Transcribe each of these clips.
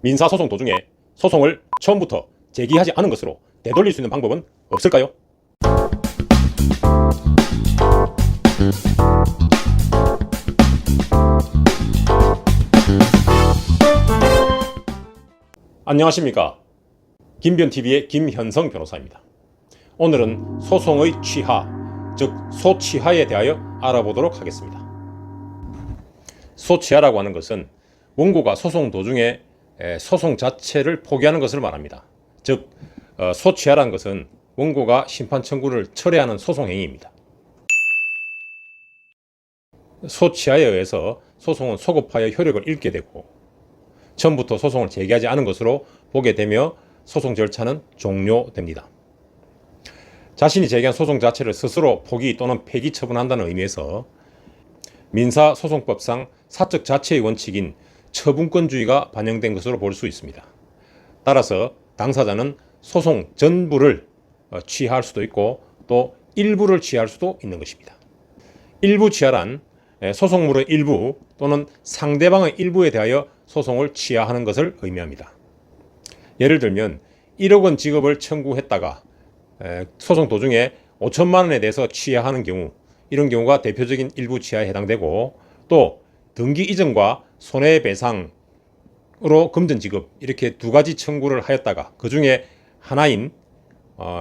민사소송 도중에 소송을 처음부터 제기하지 않은 것으로 되돌릴 수 있는 방법은 없을까요? 안녕하십니까. 김변TV의 김현성 변호사입니다. 오늘은 소송의 취하, 즉 소취하에 대하여 알아보도록 하겠습니다. 소취하라고 하는 것은 원고가 소송 도중에 소송 자체를 포기하는 것을 말합니다. 즉 소취하라는 것은 원고가 심판 청구를 철회하는 소송 행위입니다. 소취하에 의해서 소송은 소급하여 효력을 잃게 되고 처음부터 소송을 제기하지 않은 것으로 보게 되며 소송 절차는 종료됩니다. 자신이 제기한 소송 자체를 스스로 포기 또는 폐기 처분한다는 의미에서 민사소송법상 사적 자체의 원칙인 처분권주의가 반영된 것으로 볼 수 있습니다. 따라서 당사자는 소송 전부를 취하할 수도 있고 또 일부를 취하할 수도 있는 것입니다. 일부 취하란 소송물의 일부 또는 상대방의 일부에 대하여 소송을 취하하는 것을 의미합니다. 예를 들면 1억 원 지급을 청구했다가 소송 도중에 5천만 원에 대해서 취하하는 경우, 이런 경우가 대표적인 일부 취하에 해당되고, 또 등기 이전과 손해배상으로 금전 지급, 이렇게 두 가지 청구를 하였다가 그 중에 하나인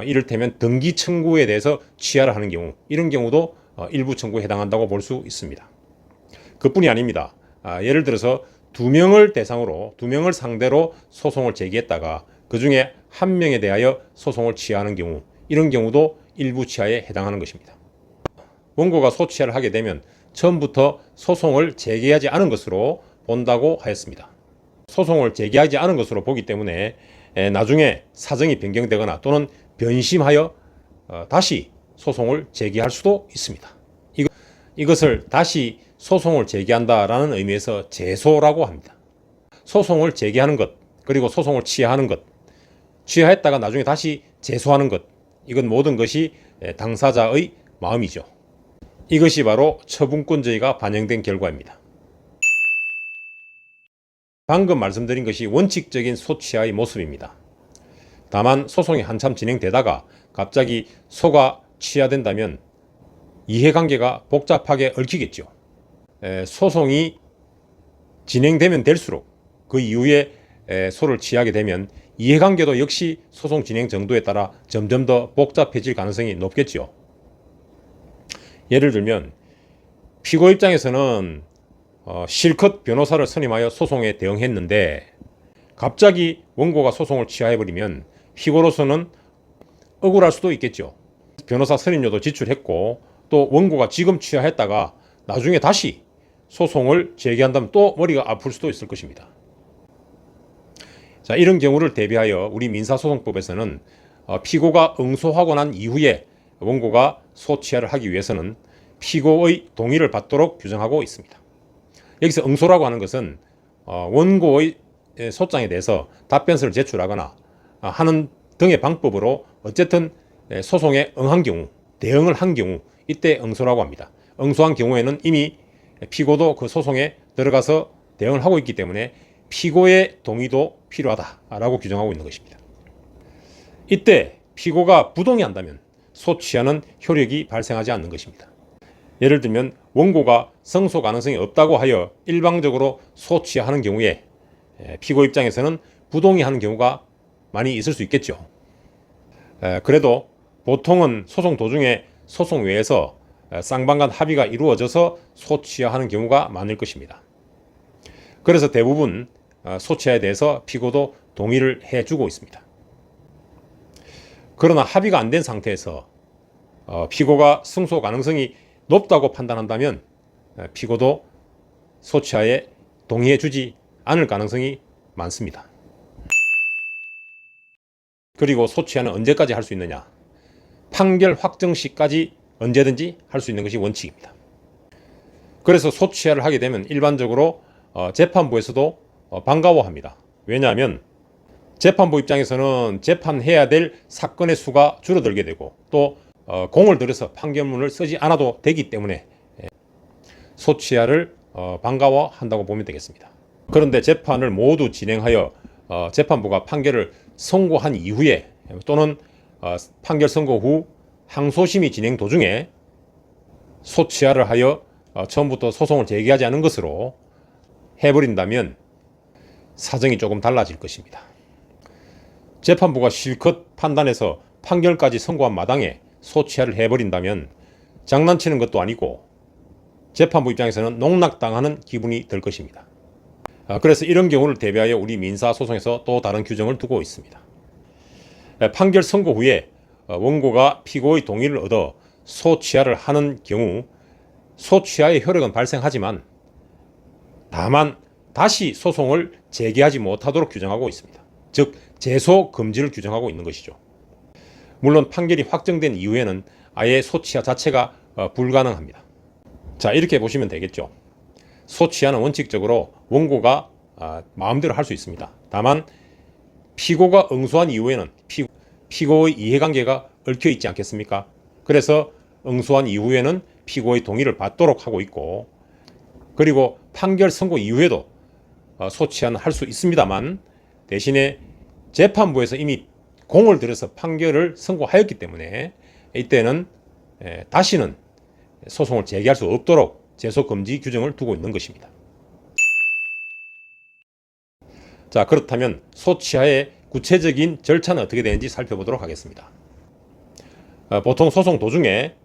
이를테면 등기 청구에 대해서 취하를 하는 경우, 이런 경우도 일부 청구에 해당한다고 볼 수 있습니다. 그뿐이 아닙니다. 예를 들어서 2명을 대상으로, 2명을 상대로 소송을 제기했다가 그 중에 1명에 대하여 소송을 취하하는 경우, 이런 경우도 일부 취하에 해당하는 것입니다. 원고가 소취하를 하게 되면 처음부터 소송을 제기하지 않은 것으로 본다고 하였습니다. 소송을 제기하지 않은 것으로 보기 때문에 나중에 사정이 변경되거나 또는 변심하여 다시 소송을 제기할 수도 있습니다. 이것을 다시 소송을 제기한다라는 의미에서 제소라고 합니다. 소송을 제기하는 것, 그리고 소송을 취하하는 것, 취하했다가 나중에 다시 제소하는 것, 이건 모든 것이 당사자의 마음이죠. 이것이 바로 처분권주의가 반영된 결과입니다. 방금 말씀드린 것이 원칙적인 소취하의 모습입니다. 다만 소송이 한참 진행되다가 갑자기 소가 취하된다면 이해관계가 복잡하게 얽히겠죠. 소송이 진행되면 될수록 그 이후에 소를 취하게 되면 이해관계도 역시 소송 진행 정도에 따라 점점 더 복잡해질 가능성이 높겠죠. 예를 들면 피고 입장에서는 실컷 변호사를 선임하여 소송에 대응했는데 갑자기 원고가 소송을 취하해버리면 피고로서는 억울할 수도 있겠죠. 변호사 선임료도 지출했고 또 원고가 지금 취하했다가 나중에 다시 소송을 제기한다면 또 머리가 아플 수도 있을 것입니다. 자, 이런 경우를 대비하여 우리 민사소송법에서는 피고가 응소하고 난 이후에 원고가 소취하를 하기 위해서는 피고의 동의를 받도록 규정하고 있습니다. 여기서 응소라고 하는 것은 원고의 소장에 대해서 답변서를 제출하거나 하는 등의 방법으로 어쨌든 소송에 응한 경우, 대응을 한 경우, 이때 응소라고 합니다. 응소한 경우에는 이미 피고도 그 소송에 들어가서 대응을 하고 있기 때문에 피고의 동의도 필요하다라고 규정하고 있는 것입니다. 이때 피고가 부동의한다면 소취하는 효력이 발생하지 않는 것입니다. 예를 들면 원고가 승소 가능성이 없다고 하여 일방적으로 소취하는 경우에 피고 입장에서는 부동의하는 경우가 많이 있을 수 있겠죠. 그래도 보통은 소송 도중에 소송 외에서 쌍방 간 합의가 이루어져서 소취하는 경우가 많을 것입니다. 그래서 대부분 소취하에 대해서 피고도 동의를 해주고 있습니다. 그러나 합의가 안 된 상태에서 피고가 승소 가능성이 높다고 판단한다면 피고도 소취하에 동의해주지 않을 가능성이 많습니다. 그리고 소취하는 언제까지 할 수 있느냐? 판결 확정 시까지 언제든지 할 수 있는 것이 원칙입니다. 그래서 소취하를 하게 되면 일반적으로 재판부에서도 반가워합니다. 왜냐하면 재판부 입장에서는 재판해야 될 사건의 수가 줄어들게 되고 또 공을 들여서 판결문을 쓰지 않아도 되기 때문에 소취하를 반가워한다고 보면 되겠습니다. 그런데 재판을 모두 진행하여 재판부가 판결을 선고한 이후에 또는 판결 선고 후 항소심이 진행 도중에 소취하를 하여 처음부터 소송을 제기하지 않은 것으로 해버린다면 사정이 조금 달라질 것입니다. 재판부가 실컷 판단해서 판결까지 선고한 마당에 소취하를 해버린다면 장난치는 것도 아니고 재판부 입장에서는 농락당하는 기분이 들 것입니다. 그래서 이런 경우를 대비하여 우리 민사소송에서 또 다른 규정을 두고 있습니다. 판결 선고 후에 원고가 피고의 동의를 얻어 소취하를 하는 경우 소취하의 효력은 발생하지만 다만 다시 소송을 재개하지 못하도록 규정하고 있습니다. 즉 재소 금지를 규정하고 있는 것이죠. 물론 판결이 확정된 이후에는 아예 소취하 자체가 불가능합니다. 자, 이렇게 보시면 되겠죠. 소취하는 원칙적으로 원고가 마음대로 할 수 있습니다. 다만 피고가 응소한 이후에는 피고의 이해관계가 얽혀 있지 않겠습니까? 그래서 응소한 이후에는 피고의 동의를 받도록 하고 있고, 그리고 판결 선고 이후에도 소취하는 할 수 있습니다만 대신에 재판부에서 이미 공을 들여서 판결을 선고하였기 때문에 이때는 다시는 소송을 제기할 수 없도록 재소금지 규정을 두고 있는 것입니다. 자, 그렇다면 소취하의 구체적인 절차는 어떻게 되는지 살펴보도록 하겠습니다. 보통 소송 도중에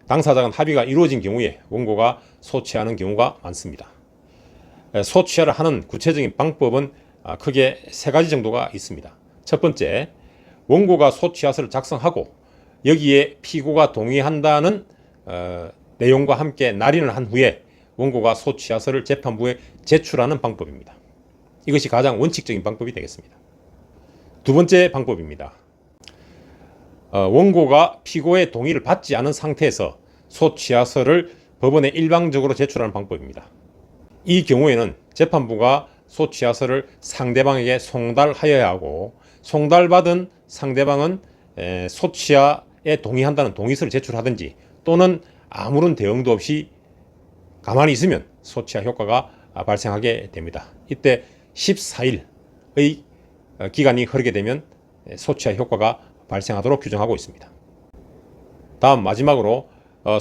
당사자 간 합의가 이루어진 경우에 원고가 소취하는 경우가 많습니다. 소취하를 하는 구체적인 방법은 크게 세 가지 정도가 있습니다. 첫 번째, 원고가 소취하서를 작성하고 여기에 피고가 동의한다는 내용과 함께 날인을 한 후에 원고가 소취하서를 재판부에 제출하는 방법입니다. 이것이 가장 원칙적인 방법이 되겠습니다. 두 번째 방법입니다. 원고가 피고의 동의를 받지 않은 상태에서 소취하서를 법원에 일방적으로 제출하는 방법입니다. 이 경우에는 재판부가 소취하서를 상대방에게 송달하여야 하고, 송달받은 상대방은 소취하에 동의한다는 동의서를 제출하든지 또는 아무런 대응도 없이 가만히 있으면 소취하 효과가 발생하게 됩니다. 이때 14일의 기간이 흐르게 되면 소취하 효과가 발생하도록 규정하고 있습니다. 다음 마지막으로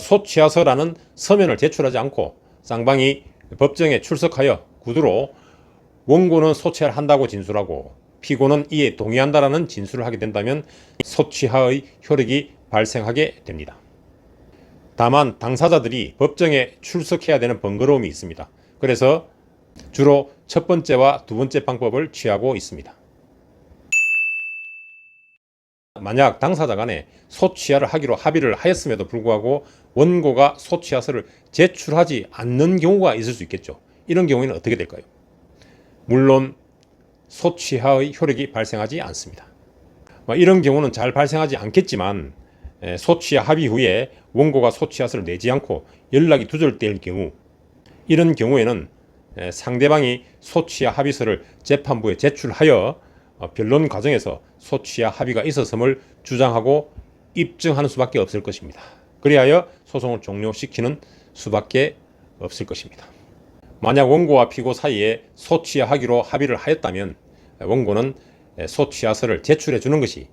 소취하서라는 서면을 제출하지 않고 쌍방이 법정에 출석하여 구두로 원고는 소취하를 한다고 진술하고 피고는 이에 동의한다라는 진술을 하게 된다면 소취하의 효력이 발생하게 됩니다. 다만 당사자들이 법정에 출석해야 되는 번거로움이 있습니다. 그래서 주로 첫 번째와 두 번째 방법을 취하고 있습니다. 만약 당사자 간에 소취하를 하기로 합의를 하였음에도 불구하고 원고가 소취하서를 제출하지 않는 경우가 있을 수 있겠죠. 이런 경우에는 어떻게 될까요? 물론 소취하의 효력이 발생하지 않습니다. 이런 경우는 잘 발생하지 않겠지만 소취하 합의 후에 원고가 소취하서를 내지 않고 연락이 두절될 경우, 이런 경우에는 상대방이 소취하 합의서를 재판부에 제출하여 변론 과정에서 소취하 합의가 있었음을 주장하고 입증하는 수밖에 없을 것입니다. 그리하여 소송을 종료시키는 수밖에 없을 것입니다. 만약 원고와 피고 사이에 소취하기로 합의를 하였다면 원고는 소취하서를 제출해 주는 것이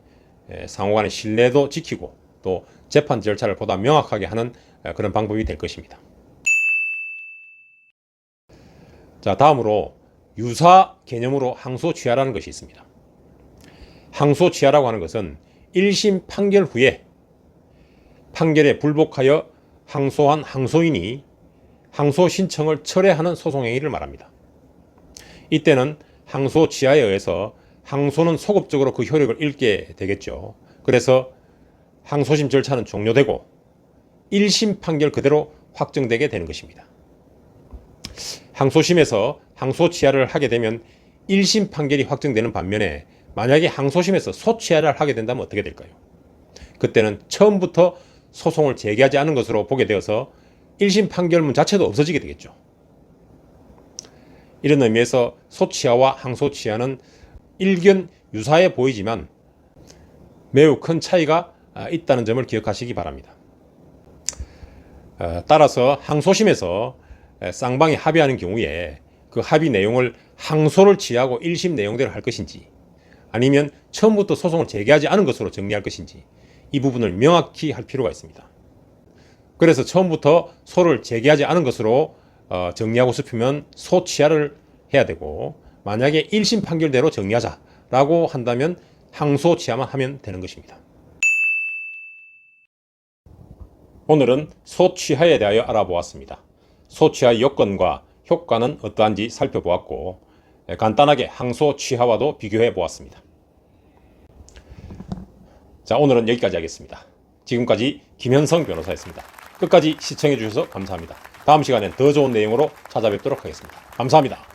상호간의 신뢰도 지키고 또 재판 절차를 보다 명확하게 하는 그런 방법이 될 것입니다. 자, 다음으로 유사 개념으로 항소취하라는 것이 있습니다. 항소취하라고 하는 것은 1심 판결 후에 판결에 불복하여 항소한 항소인이 항소 신청을 철회하는 소송행위를 말합니다. 이때는 항소취하에 의해서 항소는 소급적으로 그 효력을 잃게 되겠죠. 그래서 항소심 절차는 종료되고 1심 판결 그대로 확정되게 되는 것입니다. 항소심에서 항소취하를 하게 되면 1심 판결이 확정되는 반면에 만약에 항소심에서 소취하를 하게 된다면 어떻게 될까요? 그때는 처음부터 소송을 제기하지 않은 것으로 보게 되어서 1심 판결문 자체도 없어지게 되겠죠. 이런 의미에서 소취하와 항소취하는 일견 유사해 보이지만 매우 큰 차이가 있다는 점을 기억하시기 바랍니다. 따라서 항소심에서 쌍방이 합의하는 경우에 그 합의 내용을 항소를 취하고 1심 내용대로 할 것인지 아니면 처음부터 소송을 제기하지 않은 것으로 정리할 것인지 이 부분을 명확히 할 필요가 있습니다. 그래서 처음부터 소를 제기하지 않은 것으로 정리하고 싶으면 소취하를 해야 되고, 만약에 1심 판결대로 정리하자라고 한다면 항소 취하만 하면 되는 것입니다. 오늘은 소취하에 대하여 알아보았습니다. 소취하의 요건과 효과는 어떠한지 살펴보았고, 간단하게 항소 취하와도 비교해 보았습니다. 자, 오늘은 여기까지 하겠습니다. 지금까지 김현성 변호사였습니다. 끝까지 시청해 주셔서 감사합니다. 다음 시간엔 더 좋은 내용으로 찾아뵙도록 하겠습니다. 감사합니다.